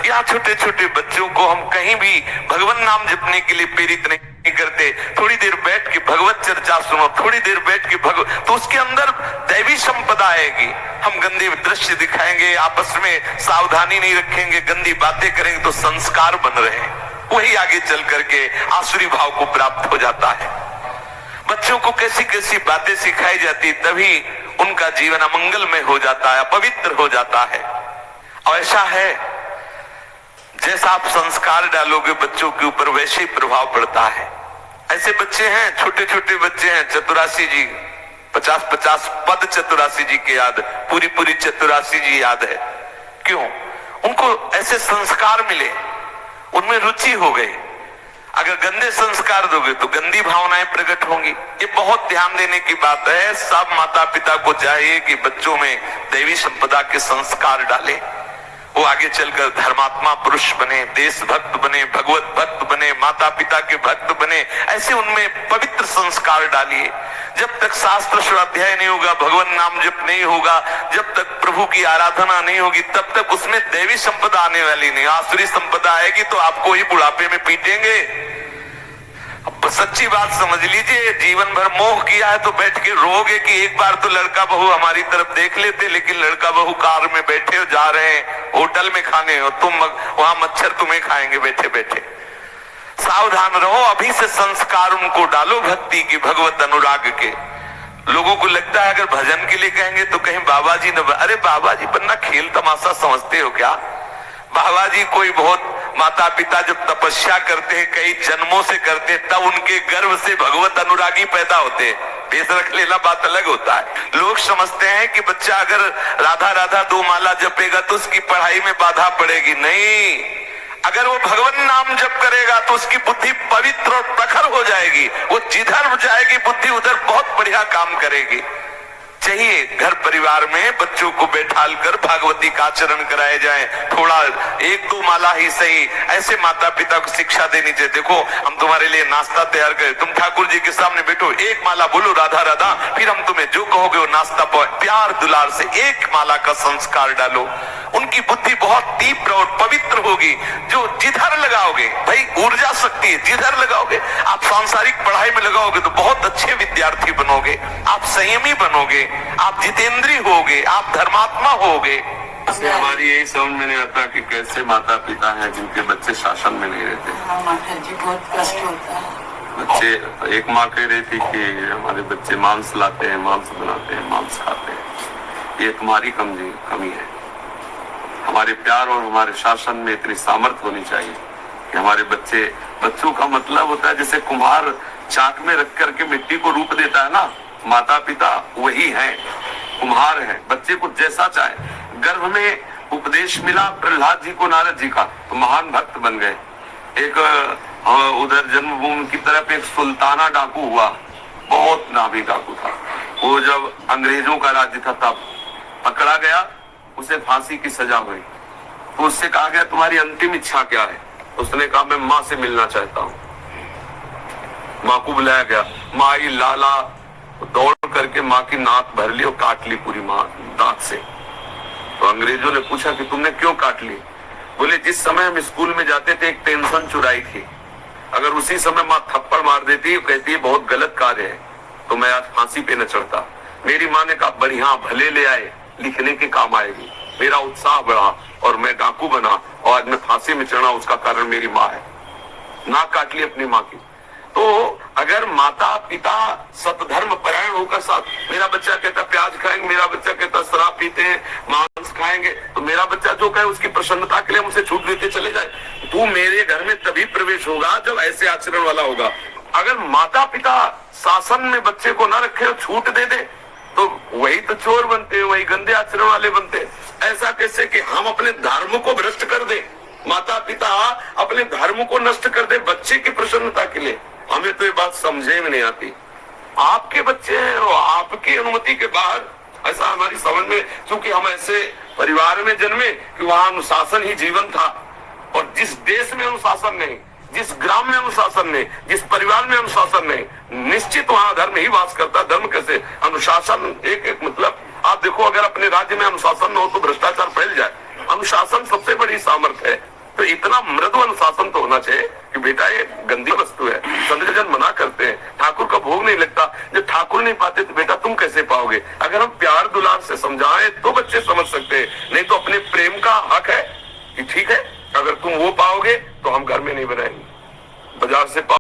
क्या छोटे छोटे बच्चों को हम कहीं भी भगवान नाम जपने के लिए प्रेरित नहीं करते? थोड़ी देर बैठ के भगवत चर्चा सुनो, थोड़ी देर बैठ के तो उसके अंदर दैवी संपदा आएगी। हम गंदे दृश्य दिखाएंगे, आपस में सावधानी नहीं रखेंगे, गंदी बातें करेंगे तो संस्कार बन रहे हैं, वही आगे चल करके आसुरी भाव को प्राप्त हो जाता है। बच्चों को कैसी कैसी बातें सिखाई जाती, तभी उनका जीवन अमंगलमय हो जाता है, अपवित्र हो जाता है। और ऐसा है जैसा आप संस्कार डालोगे बच्चों के ऊपर वैसे ही प्रभाव पड़ता है। ऐसे बच्चे हैं, छोटे छोटे बच्चे हैं, चतुरासी जी 50-50 पद चतुरासी जी के याद, पूरी चतुरासी जी याद है। क्यों? उनको ऐसे संस्कार मिले, उनमें रुचि हो गई। अगर गंदे संस्कार दोगे तो गंदी भावनाएं प्रकट होंगी। ये बहुत ध्यान देने की बात है। सब माता पिता को चाहिए कि बच्चों में दैवी संपदा के संस्कार डालें, वो आगे चलकर धर्मात्मा पुरुष बने, देशभक्त बने, भगवत भक्त बने, माता पिता के भक्त बने। ऐसे उनमें पवित्र संस्कार डालिए। जब तक शास्त्र स्वाध्याय नहीं होगा, भगवान नाम जप नहीं होगा, जब तक प्रभु की आराधना नहीं होगी, तब तक उसमें दैवी संपदा आने वाली नहीं। आसुरी संपदा आएगी तो आपको ही बुढ़ापे में पीटेंगे। सच्ची बात समझ लीजिए, जीवन भर मोह किया है तो बैठ के रोगे कि एक बार तो लड़का बहू हमारी तरफ देख लेते, लेकिन लड़का बहू कार में बैठे हो, जा रहे हैं होटल में खाने, और तुम वहां मच्छर तुम्हें खाएंगे बैठे बैठे। सावधान रहो, अभी से संस्कार उनको डालो भक्ति की, भगवत अनुराग के। लोगों को लगता है अगर भजन के लिए कहेंगे तो कहीं बाबा जी न, अरे बाबा जी बनना खेल तमाशा समझते हो क्या? बाबा जी कोई बहुत माता पिता जब तपस्या करते हैं, कई जन्मों से करते हैं, तब उनके गर्भ से भगवत अनुरागी पैदा होते हैं। बेस रख लेना बात अलग होता है। लोग समझते हैं कि बच्चा अगर राधा राधा 2 माला जपेगा तो उसकी पढ़ाई में बाधा पड़ेगी। नहीं, अगर वो भगवान नाम जप करेगा तो उसकी बुद्धि पवित्र और प्रखर हो जाएगी। वो जिधर जाएगी बुद्धि उधर बहुत बढ़िया काम करेगी। चाहिए घर परिवार में बच्चों को बैठाल कर भागवती का आचरण कराए जाए, थोड़ा 1-2 माला ही सही। ऐसे माता पिता को शिक्षा देनी चाहिए। देखो हम तुम्हारे लिए नाश्ता तैयार करें, तुम ठाकुर जी के सामने बैठो, 1 माला बोलो राधा राधा, फिर हम तुम्हें जो कहोगे वो नाश्ता प्यार दुलार से 1 माला का संस्कार डालो। उनकी बुद्धि बहुत तीव्र और पवित्र होगी। जो जिधर लगाओगे, भाई ऊर्जा शक्ति है, जिधर लगाओगे। आप सांसारिक पढ़ाई में लगाओगे तो बहुत अच्छे विद्यार्थी बनोगे, आप संयमी बनोगे, आप जितेंद्री होगे, आप धर्मात्मा होगे। हमारी यही समझ में नहीं आता कि कैसे माता पिता हैं जिनके बच्चे शासन में नहीं रहते। हाँ माता जी, बहुत कष्ट होता है। बच्चे, एक माँ कह रही थी कि हमारे बच्चे मांस लाते हैं, मांस बनाते हैं, मांस खाते हैं। ये तुम्हारी कमी है। हमारे प्यार और हमारे शासन में इतनी सामर्थ्य होनी चाहिए कि हमारे बच्चों का मतलब होता है जैसे कुम्हार चाक में रख करके मिट्टी को रूप देता है ना, माता पिता वही हैं, कुम्हार हैं। बच्चे को जैसा चाहे। गर्भ में उपदेश मिला प्रहलाद जी को नारद जी का, तो महान भक्त बन गए। एक उधर जन्मभूमि की तरफ एक सुल्ताना डाकू हुआ, बहुत नामी डाकू था। वो जब अंग्रेजों का राज्य था तब पकड़ा गया, उसे फांसी की सजा हुई। तो उससे कहा गया तुम्हारी अंतिम इच्छा क्या है? उसने कहा मैं माँ से मिलना चाहता हूँ। माँ को बुलाया गया, माँ आई लाला दौड़ करके माँ की नाक भर ली और काट ली पूरी माँ दांत से। तो अंग्रेजों ने पूछा कि तुमने क्यों काट ली? बोले जिस समय हम स्कूल में जाते थे एक पेंशन चुराई थी, अगर उसी समय माँ थप्पड़ मार देती, कहती है बहुत गलत कार्य है, तो मैं आज फांसी पे न चढ़ता। मेरी माँ ने कहा बढ़िया, भले ले आए, लिखने के काम आएगी। मेरा उत्साह बढ़ा और मैं डाकू बना और आज मैं फांसी में चढ़ा, उसका कारण मेरी माँ है। नाक काट ली अपनी माँ की। तो अगर माता पिता सतधर्म परायण होकर साथ, मेरा बच्चा कहता प्याज खाएंगे, मेरा बच्चा कहता शराब पीते हैं, मांस खाएंगे, तो मेरा बच्चा जो कहे उसकी प्रसन्नता के लिए मुझे छूट देते चले जाए। तू मेरे घर में तभी प्रवेश होगा जब ऐसे आचरण वाला होगा। अगर माता पिता शासन में बच्चे को न रखे और छूट दे दे तो वही तो चोर बनते हैं, वही गंदे आचरण वाले बनते हैं। ऐसा कैसे कि हम अपने धर्म को भ्रष्ट कर दे, माता पिता अपने धर्म को नष्ट कर दे बच्चे की प्रसन्नता के लिए। हमें तो ये बात समझे में नहीं आती। आपके बच्चे हैं और आपकी अनुमति के बाद ऐसा हमारी समझ में, क्योंकि हम ऐसे परिवार में जन्मे कि वहां अनुशासन ही जीवन था। और जिस देश में अनुशासन नहीं, जिस ग्राम में अनुशासन नहीं, जिस परिवार में अनुशासन नहीं, निश्चित वहां धर्म ही वास करता। धर्म कैसे? अनुशासन एक मतलब आप देखो, अगर अपने राज्य में अनुशासन न हो तो भ्रष्टाचार फैल जाए। अनुशासन सबसे बड़ी सामर्थ्य है। तो इतना मृदु अनुशासन तो होना चाहिए कि बेटा ये गंदी वस्तु है, संतजन मना करते हैं, ठाकुर का भोग नहीं लगता। जब ठाकुर नहीं पाते तो बेटा तुम कैसे पाओगे? अगर हम प्यार दुलार से समझाएं तो बच्चे समझ सकते हैं, नहीं तो अपने प्रेम का हक है कि ठीक है अगर तुम वो पाओगे तो हम घर में नहीं बनाएंगे, बाजार से